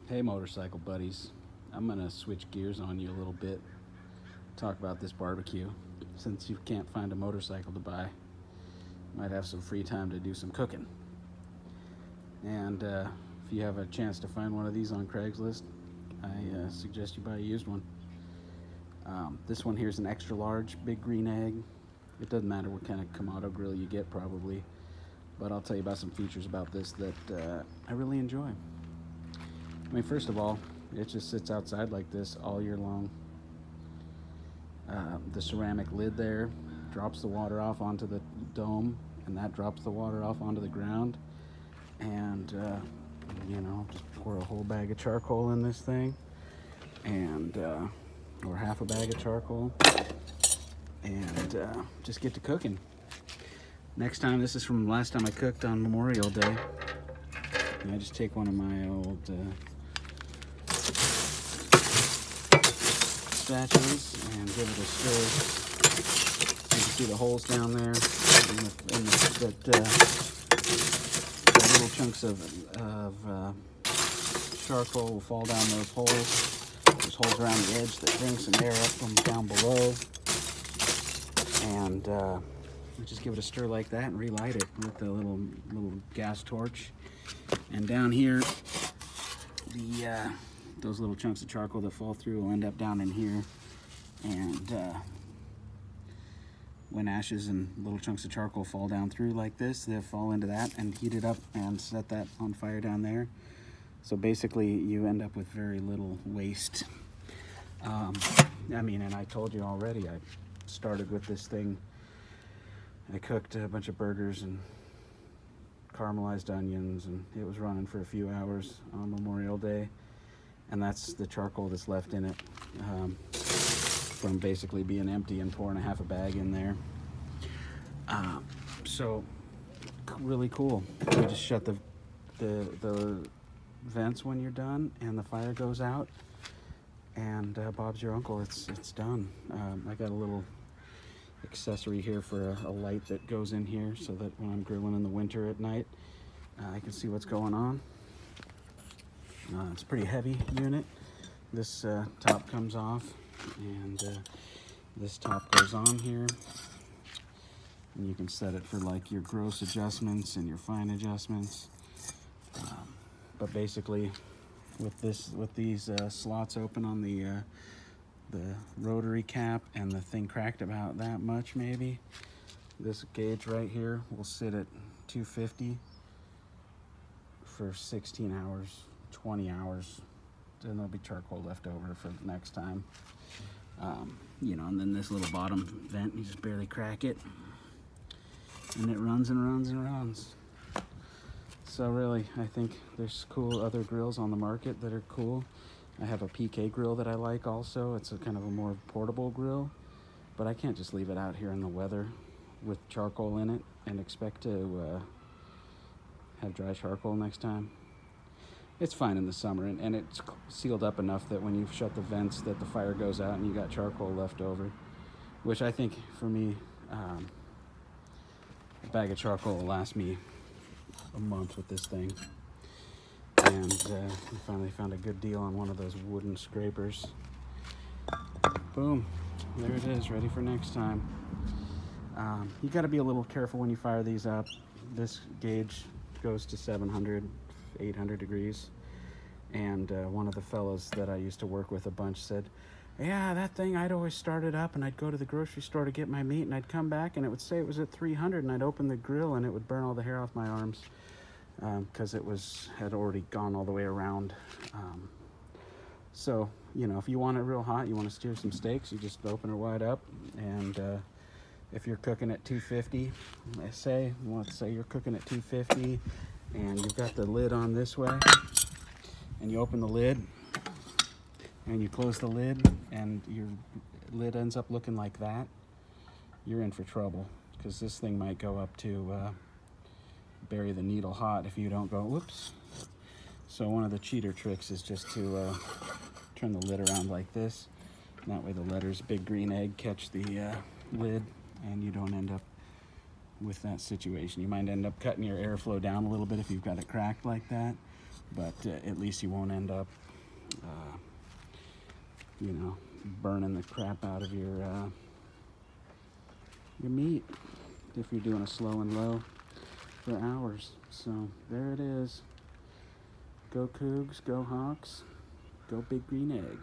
Hey motorcycle buddies, I'm gonna switch gears on you a little bit, talk about this barbecue. Since you can't find a motorcycle to buy, might have some free time to do some cooking. And if you have a chance to find one of these on Craigslist, I suggest you buy a used one. This one here is an extra large, big green egg. It doesn't matter what kind of Kamado grill you get probably, but I'll tell you about some features about this that I really enjoy. I mean, first of all, it just sits outside like this all year long. The ceramic lid there drops the water off onto the dome, and that drops the water off onto the ground. And, just pour a whole bag of charcoal in this thing, and or half a bag of charcoal, and just get to cooking. Next time, this is from last time I cooked on Memorial Day. And I just take one of my old spatulas and give it a stir. You can see the holes down there, the little chunks of charcoal will fall down those holes. There's holes around the edge that bring some air up from down below. And we just give it a stir like that and relight it with a little gas torch. And down here, those little chunks of charcoal that fall through will end up down in here. And when ashes and little chunks of charcoal fall down through like this, they'll fall into that and heat it up and set that on fire down there. So basically, you end up with very little waste. And I told you already, I started with this thing. I cooked a bunch of burgers and caramelized onions, and it was running for a few hours on Memorial Day. And that's the charcoal that's left in it from basically being empty and pouring a half a bag in there. So really cool. You just shut the vents when you're done, and the fire goes out, and Bob's your uncle. It's done. I got a little accessory here for a light that goes in here so that when I'm grilling in the winter at night, I can see what's going on. It's a pretty heavy unit. This top comes off, and this top goes on here, and you can set it for like your gross adjustments and your fine adjustments. But basically, with these slots open on the rotary cap, and the thing cracked about that much maybe, this gauge right here will sit at 250 for 16 hours, 20 hours. Then there'll be charcoal left over for next time. And then this little bottom vent, you just barely crack it, and it runs and runs and runs. So really, I think there's cool other grills on the market that are cool. I have a PK grill that I like also. It's a kind of a more portable grill, but I can't just leave it out here in the weather with charcoal in it and expect to have dry charcoal next time. It's fine in the summer, and it's sealed up enough that when you shut the vents that the fire goes out and you got charcoal left over, which I think for me, a bag of charcoal will last me a month with this thing. And we finally found a good deal on one of those wooden scrapers. Boom, there it is, ready for next time. You got to be a little careful when you fire these up. This gauge goes to 700, 800 degrees. And one of the fellows that I used to work with a bunch said, yeah, that thing, I'd always start it up, and I'd go to the grocery store to get my meat, and I'd come back, and it would say it was at 300, and I'd open the grill, and it would burn all the hair off my arms because it had already gone all the way around. So, if you want it real hot, you want to steer some steaks, you just open it wide up, and if you're cooking at 250, let's say you're cooking at 250, and you've got the lid on this way, and you open the lid, and you close the lid, and your lid ends up looking like that, you're in for trouble, because this thing might go up to bury the needle hot if you don't go, whoops. So one of the cheater tricks is just to turn the lid around like this, and that way the letters big green egg catch the lid, and you don't end up with that situation. You might end up cutting your airflow down a little bit if you've got it cracked like that, but at least you won't end up, you know, burning the crap out of your meat if you're doing a slow and low for hours. So there it is. Go Cougs, go Hawks, go Big Green Egg.